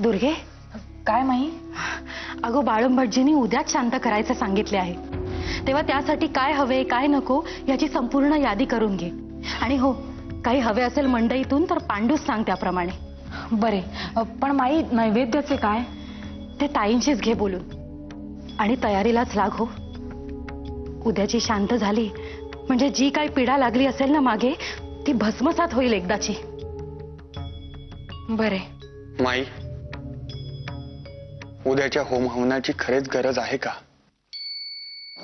दुर्गे, काय माही? अगो बाळम भटजींनी उद्याच शांत करायचं सांगितले आहे. तेव्हा त्यासाठी काय हवे काय नको याची संपूर्ण यादी करून घे. आणि हो, काही हवे असेल मंडईतून तर पांडूच सांग त्याप्रमाणे. बरे, पण माई नैवेद्याचे काय? ते ताईंशीच घे बोलून. आणि तयारीलाच लाग हो. उद्याची शांत झाली म्हणजे जी काही पीडा लागली असेल ना मागे, ती भस्मसात होईल एकदाची. बरे. माई, उद्याच्या होम हवनाची खरेच गरज आहे का?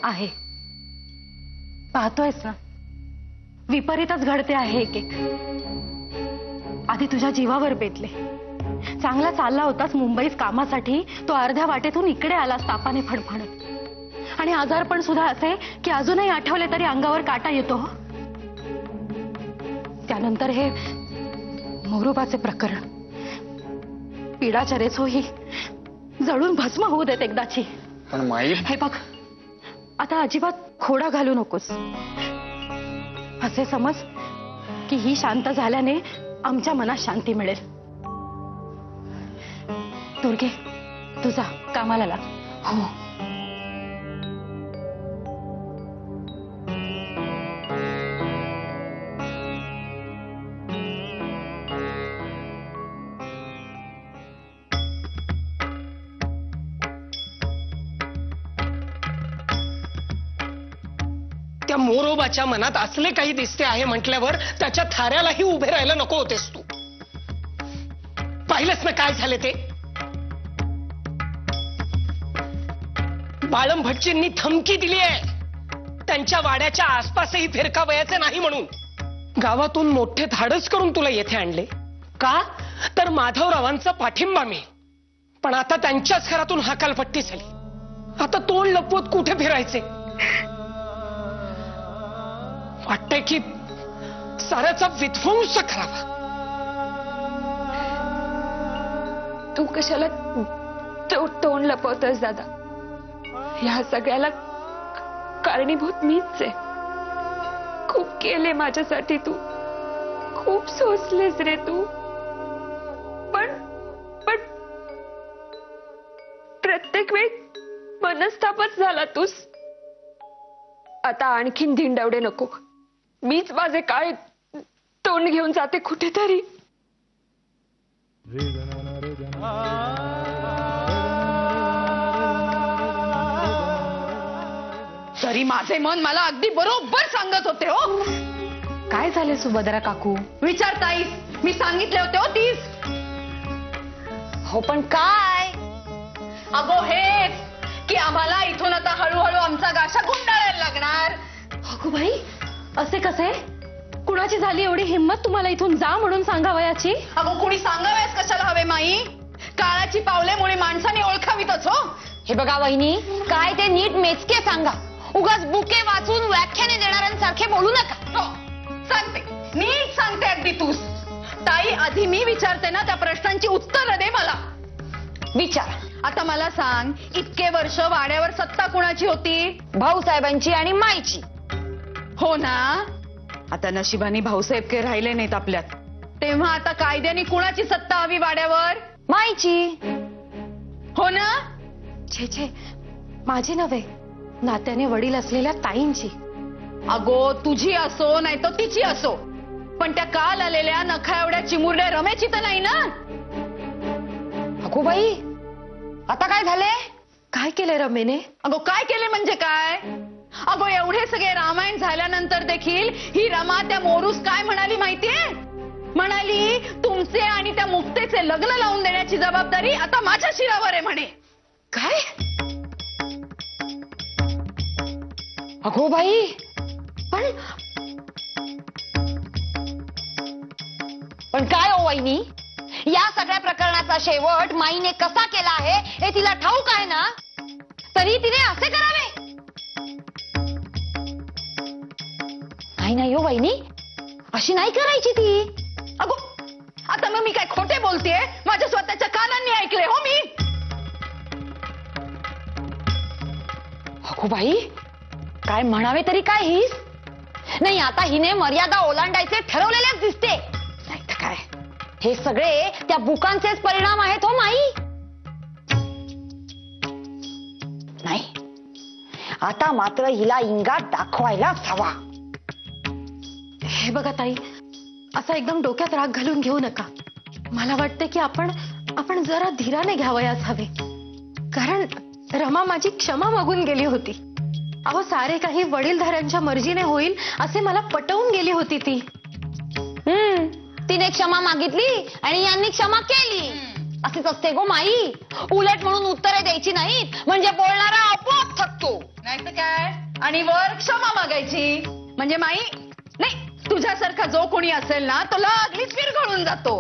आहे. पाहतोयस ना, विपरीतच घडते आहे एक एक. आधी तुझ्या जीवावर बेतले. चांगला चालला होतास मुंबईत कामासाठी, तो अर्ध्या वाटेतून इकडे आलास तापाने फडफडत. आणि आजारपण सुद्धा असे की अजूनही आठवले तरी अंगावर काटा येतो. त्यानंतर हे मोरोबाचे प्रकरण. पीडाचरेच हो ही जळून भस्म होऊ देत एकदाची. पण माई, हे बघ, आता अजिबात खोडा घालू नकोस. असे समज की ही शांत झाल्याने आमच्या मनात शांती मिळेल. दुर्गे, तुझा कामाला लाग. हो. त्या मोरोबाच्या मनात असले काही दिसते आहे म्हटल्यावर त्याच्या थाऱ्यालाही उभे राहायला नको होतेस तू. पाहिलंच ना काय झाले ते. बाळम भटजींनी धमकी दिली आहे त्यांच्या वाड्याच्या आसपासही फिरकावयाचे नाही म्हणून. गावातून मोठे धाडस करून तुला येथे आणले का, तर माधवरावांचा पाठिंबा मिळेल. पण आता त्यांच्याच घरातून हकालपट्टी झाली. आता तोंड लपवत कुठे फिरायचे? वाटतंय की साऱ्याचा विध्वंस करावा. तू कशाला तोंड लपवतोस दादा? ह्या सगळ्याला कारणीभूत मीच आहे. खूप केले माझ्यासाठी तू, खूप सोसलेस रे तू. पण पण प्रत्येक वेळी मनस्तापच झाला तूस. आता आणखीन धिंडवडे नको. मीच माझे काय तोंड घेऊन जाते कुठेतरी. तरी माझे मन मला अगदी बरोबर सांगत होते हो. काय झाले सुभद्रा काकू? विचारताईस, मी सांगितले होते हो तीस. हो पण काय? अगो हेच की आम्हाला इथून आता हळूहळू आमचा गाशा गुंडाळायला लागणार. अगो बाई, असे कसे? कुणाची झाली एवढी हिंमत तुम्हाला इथून जा म्हणून सांगावयाची? अगो कुणी सांगावयास कशाला हवे माई? काळाची पावलेमुळे माणसाने ओळखावीतच हो. हे बघा वहिनी, काय ते नीट मेचके सांगा. उगाच बुके वाचून व्याख्याने देणाऱ्यांसारखे बोलू नका. हो, सांगते, नीट सांगते अगदी तूच. ताई, आधी मी विचारते ना त्या प्रश्नांची उत्तर दे मला. विचार. आता मला सांग, इतके वर्ष वाड्यावर सत्ता कुणाची होती? भाऊसाहेबांची आणि माईची. हो ना. आता नशिबाने भाऊसाहेब काही राहिले नाहीत आपल्यात. तेव्हा आता कायद्याने कुणाची सत्ता हवी वाड्यावर? माईची. हो ना. छे छे, माझी नव्हे, नात्याने वडील असलेल्या ताईंची. अगो तुझी असो नाही तर तिची असो, पण त्या काल आलेल्या नखा एवढ्या चिमुरड्या रमेची तर नाही ना. अगो बाई, आता काय झाले? काय केले रमेने? अगो काय केले म्हणजे काय? अगो एवढे सगळे रामायण झाल्यानंतर देखील ही रमा त्या मोरूस काय म्हणाली माहितीये? म्हणाली, तुमचे आणि त्या मुक्तेचे लग्न लावून देण्याची जबाबदारी आता माझ्या शिरावर आहे म्हणे. काय? अगो बाई, पण काय हो वहिनी, या सगळ्या प्रकरणाचा शेवट माईने कसा केला आहे हे तिला ठाऊक आहे ना? तरी तिने असे करावे? नाही हो वहिनी, अशी नाही करायची ती. अगो आता मग मी काय खोटे बोलतेय? माझ्या स्वतःच्या कानांनी ऐकले हो मी. अगो बाई, काय म्हणावे तरी काय हीच? नाही, आता हिने मर्यादा ओलांडायचे ठरवलेलेच दिसते. नाही तर काय, हे सगळे त्या बुकांचेच परिणाम आहेत हो माई. नाही, आता मात्र हिला इंगात दाखवायलाच हवा. हे बघा ताई, असा एकदम डोक्यात राग घालून घेऊ नका. मला वाटते की आपण जरा धीराने घ्यावयास हवे. कारण रमा माझी क्षमा मागून गेली होती. अहो, सारे काही वडीलधाऱ्यांच्या मर्जीने होईल असे मला पटवून गेली होती ती. तिने क्षमा मागितली आणि यांनी क्षमा केली. असेच असते गो माई. उलट म्हणून उत्तरे द्यायची नाहीत, म्हणजे बोलणारा आपोआप थकतो. नाही तर काय, आणि वर क्षमा मागायची म्हणजे माई नाही. तुझ्यासारखा जो कोणी असेल ना, तो लागलीच विरघळून जातो.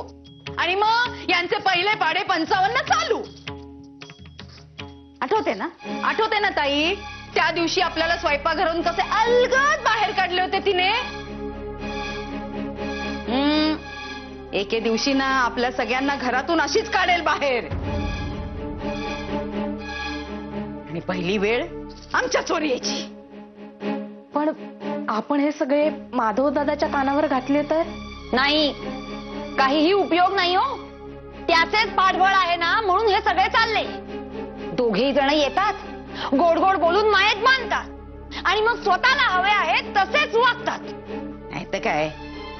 आणि मग यांचे पहिले पाडे 55 चालू. आठवते ना ताई, त्या दिवशी आपल्याला स्वयंपाकघरून कसे अलगद बाहेर काढले होते तिने. एके दिवशी ना आपल्या सगळ्यांना घरातून अशीच काढेल बाहेर. आणि पहिली वेळ आमच्या चोरी यायची. पण आपण हे सगळे माधव दादाच्या कानावर घातले तर? नाही, काहीही उपयोग नाही हो. त्याचेच पाठबळ आहे ना, म्हणून हे सगळे चालले. दोघेही जण येतात, गोड गोड बोलून मायेत बांधतात आणि मग स्वतःला हवे आहेत तसेच वागतात. नाही तर काय,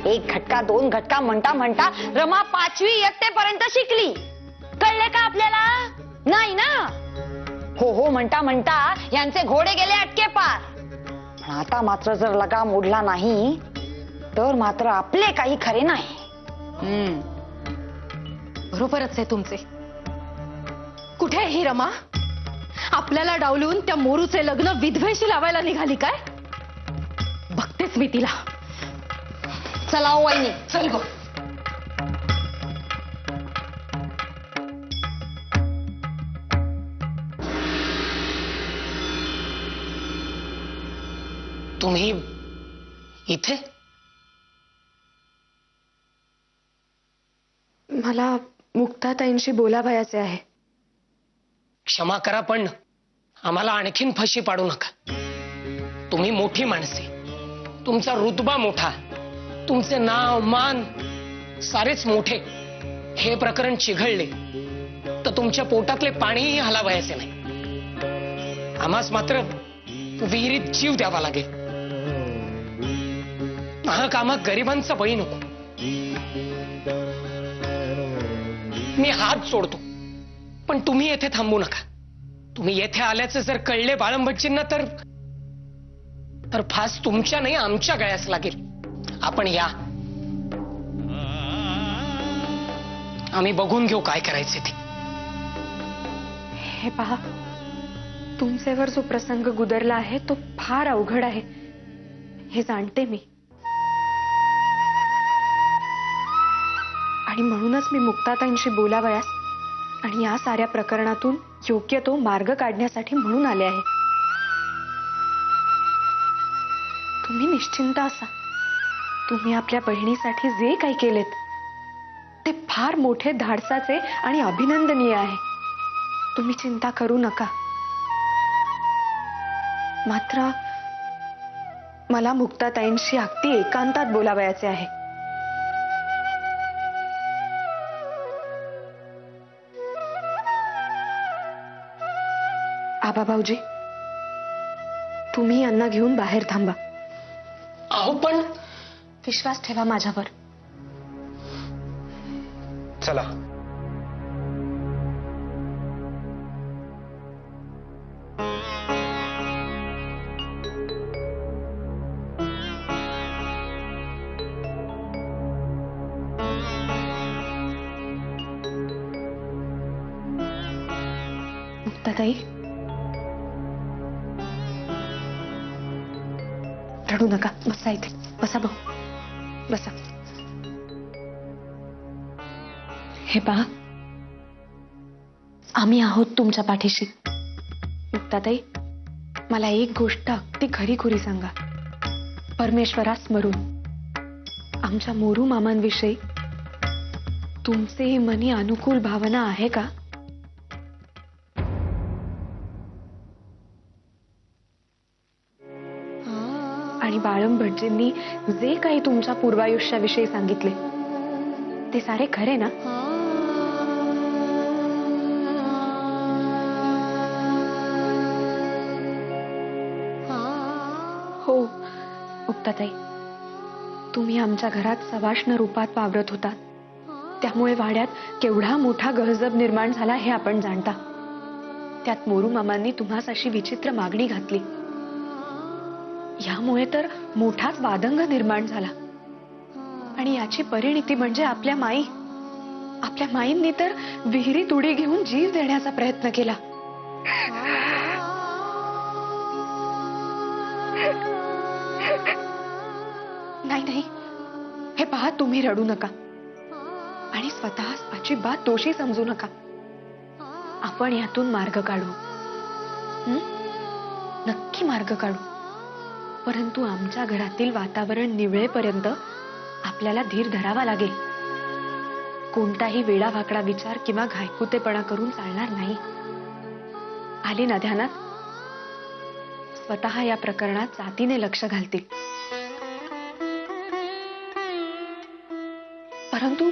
एक घटका 2 घटका म्हणता म्हणता रमा 5वी इयत्तेपर्यंत शिकली. कळले का आपल्याला? नाही ना. हो हो म्हणता म्हणता यांचे घोडे गेले अटके पार. पण आता मात्र जर लगाम ओढला नाही तर मात्र आपले काही खरे नाही. बरोबरच आहे तुमचे. कुठे आहे ही रमा? आपल्याला डावलून त्या मोरूचे लग्न विधवेशी लावायला निघाली काय? बघतेच मी तिला. चला ओ वहिनी, चल गो. तुम्ही इथे? मला मुक्ताताईंशी बोलावयाचे आहे. क्षमा करा, पण आम्हाला आणखीन फशी पाडू नका. तुम्ही मोठी माणसे, तुमचा रुतबा मोठा, तुमचे नाव मान सारेच मोठे. हे प्रकरण चिघळले तर तुमच्या पोटातले पाणीही हलावायचे नाही. आम्हास मात्र विहिरीत जीव द्यावा लागेल. महाकामात गरिबांचा बळी नको. मी हात सोडतो, पण तुम्ही येथे थांबू नका. तुम्ही येथे आल्याचे जर कळले बाळंभटजींना तर फास तुमच्या नाही आमच्या गळ्यास लागेल. आपण या, आम्ही बघून घेऊ काय करायचे ते. हे पहा, तुमच्यावर जो प्रसंग गुदरला आहे तो फार अवघड आहे, हे जाणते मी. आणि म्हणूनच मी मुक्ताताईंशी बोलावयास आणि या साऱ्या प्रकरणातून योग्य तो मार्ग काढण्यासाठी म्हणून आले आहे. तुम्ही निश्चिंत असा. तुम्ही आपल्या बहिणीसाठी जे काही केलेत ते फार मोठे धाडसाचे आणि अभिनंदनीय आहे. तुम्ही चिंता करू नका. मात्र मला मुक्ताताईंशी अगदी एकांतात बोलावयाचे आहे. आबा भाऊजी, तुम्ही यांना घेऊन बाहेर थांबा. अहो पण विश्वास ठेवा माझ्यावर. चला. मुक्ताताई, रडू नका. बसा इथे. बसा भाऊ, बसा. हे पहा, आम्ही आहोत तुमच्या पाठीशी. मुक्ताताई, मला एक गोष्ट अगदी खरीखुरी सांगा. परमेश्वरास स्मरून आमच्या मोरू मामांविषयी तुमचेही मनी अनुकूल भावना आहे का? आणि बाळंभटजींनी जे काही तुमच्या पूर्वायुष्याविषयी सांगितले ते ते सारे खरे ना? हो मुक्ताताई, तुम्ही आमच्या घरात सवाष्ण रूपात वावरत होता, त्यामुळे वाड्यात केवढा मोठा गहजब निर्माण झाला हे आपण जाणता. त्यात मोरू मामांनी तुम्हास अशी विचित्र मागणी घातली, यामुळे तर मोठाच वादंग निर्माण झाला. आणि याची परिणिती म्हणजे आपल्या माईंनी तर विहिरीत उडी घेऊन जीव देण्याचा प्रयत्न केला. नाही, हे पहा, तुम्ही रडू नका आणि स्वतः अजिबात दोषी समजू नका. आपण यातून मार्ग काढू, नक्की मार्ग काढू. परंतु आमच्या घरातील वातावरण निवळेपर्यंत आपल्याला धीर धरावा लागेल. कोणताही वेडावाकडा विचार किंवा घायकुतेपणा करून चालणार नाही. आले ना ध्यानात? स्वतः या प्रकरणात जातीने लक्ष घालतील. परंतु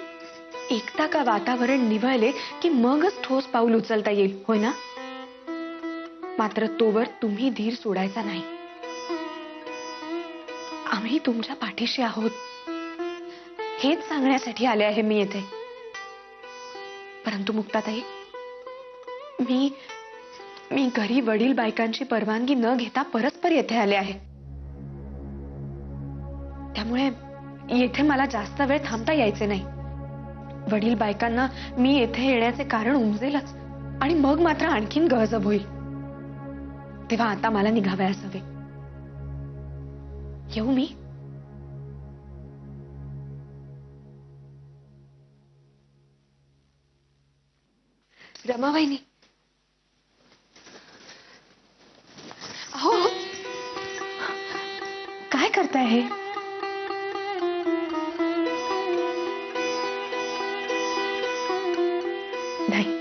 एकदा का वातावरण निवळले की मगच ठोस पाऊल उचलता येईल, होय ना? मात्र तोवर तुम्ही धीर सोडायचा नाही. आम्ही तुमच्या पाठीशी आहोत हेच सांगण्यासाठी आले आहे मी येथे. परंतु मुक्ताताई, मी घरी वडील बायकांची परवानगी न घेता परस्पर येथे आले आहे. त्यामुळे येथे मला जास्त वेळ थांबता यायचे नाही. वडील बायकांना मी येथे येण्याचे कारण उमजेलच आणि मग मात्र आणखीन गहजब होईल. तेव्हा आता मला निघावयास हवे. येऊ मी? रमाबाईनी, अहो काय करताय हे? नाही,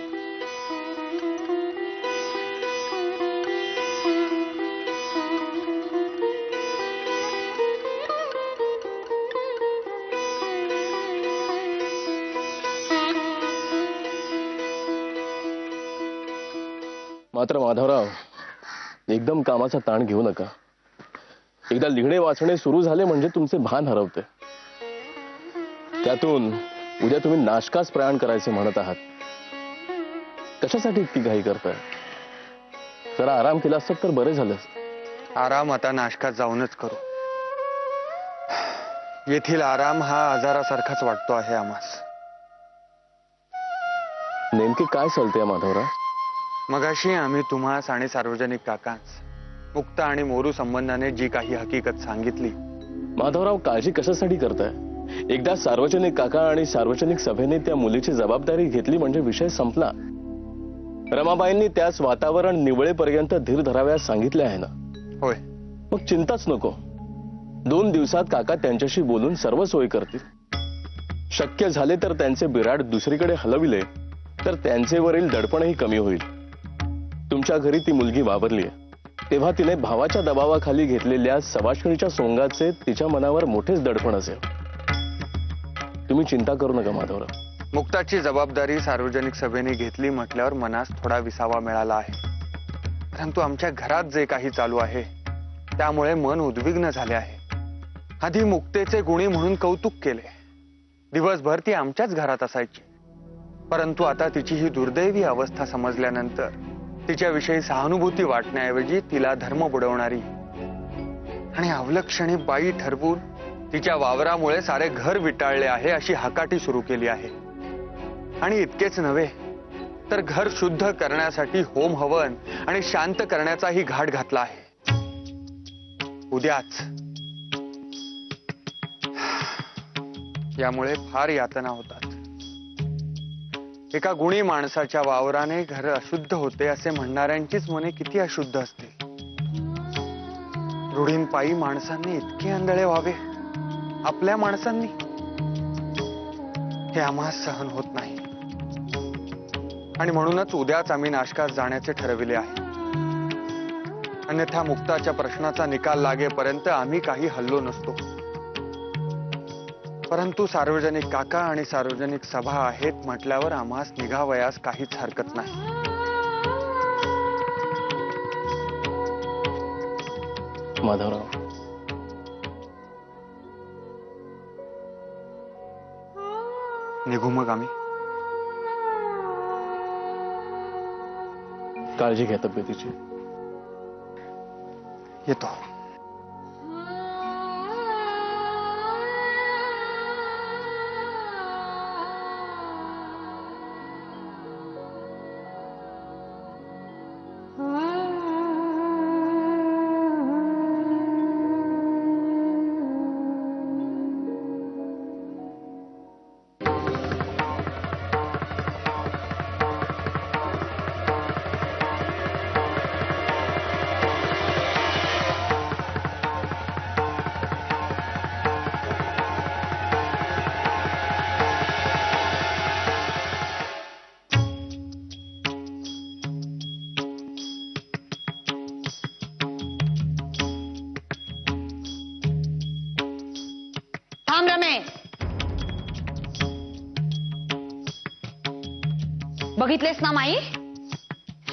मात्र माधवराव, एकदम कामाचा ताण घेऊ नका. एकदा लिहिणे वाचणे सुरू झाले म्हणजे तुमचे भान हरवते. त्यातून उद्या तुम्ही नाशकाच प्रयाण करायचे म्हणत आहात. कशासाठी इतकी घाई करताय? जरा आराम केला असत तर बरे झालं. आराम आता नाशकात जाऊनच करू. येथील आराम हा आजारासारखाच वाटतो आहे आम्हास. नेमके काय चालते माधवराव? मगाशी आम्ही तुम्हास आणि सार्वजनिक काकांस मुक्ता आणि मोरू संबंधाने जी काही हकीकत सांगितली. माधवराव, काळजी कशासाठी करताय? एकदा सार्वजनिक काका आणि सार्वजनिक सभेने त्या मुलीची जबाबदारी घेतली म्हणजे विषय संपला. रमाबाईंनी त्याच वातावरण निवळेपर्यंत धीर धराव्यास सांगितले आहे ना? होय. मग चिंताच नको. 2 दिवसात काका त्यांच्याशी बोलून सर्व सोय करतील. शक्य झाले तर त्यांचे बिराड दुसरीकडे हलविले तर त्यांचे वरील दडपणही कमी होईल. तुमच्या घरी ती मुलगी वावरली तेव्हा तिने भावाच्या दबावाखाली घेतलेल्या सवाष्णीच्या सोंगाचे तिच्या मनावर मोठेच दडपण असेल. तुम्ही चिंता करू नका माधवराव. मुक्ताची जबाबदारी सार्वजनिक सभेने घेतली म्हटल्यावर मनास थोडा विसावा मिळाला आहे. परंतु आमच्या घरात जे काही चालू आहे त्यामुळे मन उद्विग्न झाले आहे. आधी मुक्तेचे गुणी म्हणून कौतुक केले. दिवसभर ती आमच्याच घरात असायची. परंतु आता तिची ही दुर्दैवी अवस्था समजल्यानंतर तिच्याविषयी सहानुभूती वाटण्याऐवजी तिला धर्म बुडवणारी आणि अवलक्षणी बाई ठरवून तिच्या वावरामुळे सारे घर विटाळले आहे अशी हाकाटी सुरू केली आहे. आणि इतकेच नव्हे तर घर शुद्ध करण्यासाठी होम हवन आणि शांत करण्याचाही घाट घातला आहे. उद्याच यामुळे फार यातना होतात. एका गुणी माणसाच्या वावराने घर अशुद्ध होते असे म्हणणाऱ्यांचीच मने किती अशुद्ध असते. रूढींपायी माणसांनी इतके आंधळे व्हावे आपल्या माणसांनी, हे आम्हास सहन होत नाही. आणि म्हणूनच उद्याच आम्ही नाशकात जाण्याचे ठरविले आहे. अन्यथा मुक्ताच्या प्रश्नाचा निकाल लागेपर्यंत आम्ही काही हल्लो नसतो. परंतु सार्वजनिक काका आणि सार्वजनिक सभा आहेत म्हटल्यावर आम्हास निघावयास काहीच हरकत नाही. माधवराव, निघू मग आम्ही. काळजी घ्या तब्येतीची. येतो. थांब रमेश. बघितलेस ना माई,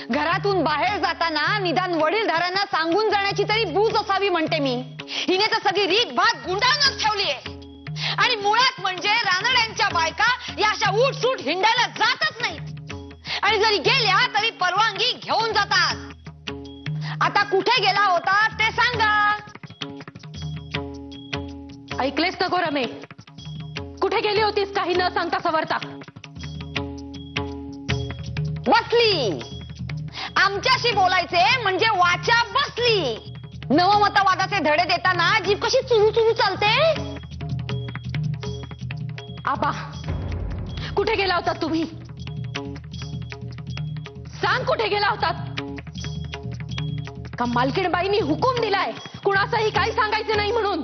घरातून बाहेर जाताना निदान वडीलधाऱ्यांना सांगून जाण्याची तरी बूज असावी म्हणते मी. हिने तर सगळी रीत भात गुंडाळूनच ठेवलीये. आणि मुळात म्हणजे रानड्यांच्या बायका या अशा उठसूट हिंडायला जातच नाहीत, आणि जरी गेल्या तरी परवानगी घेऊन जातात. आता कुठे गेला होता ते सांगा. ऐकलेस नको रमे, कुठे गेली होतीस काही न सांगता सवरता? बसली. आमच्याशी बोलायचे म्हणजे वाचा बसली. नवमतवादाचे धडे देताना जीभ कशी चुरू चुरू चालते. आबा, कुठे गेला होता तुम्ही? सांग, कुठे गेला होतात? का मालकीणबाईंनी हुकूम दिलाय कुणाचंही काही सांगायचं नाही म्हणून?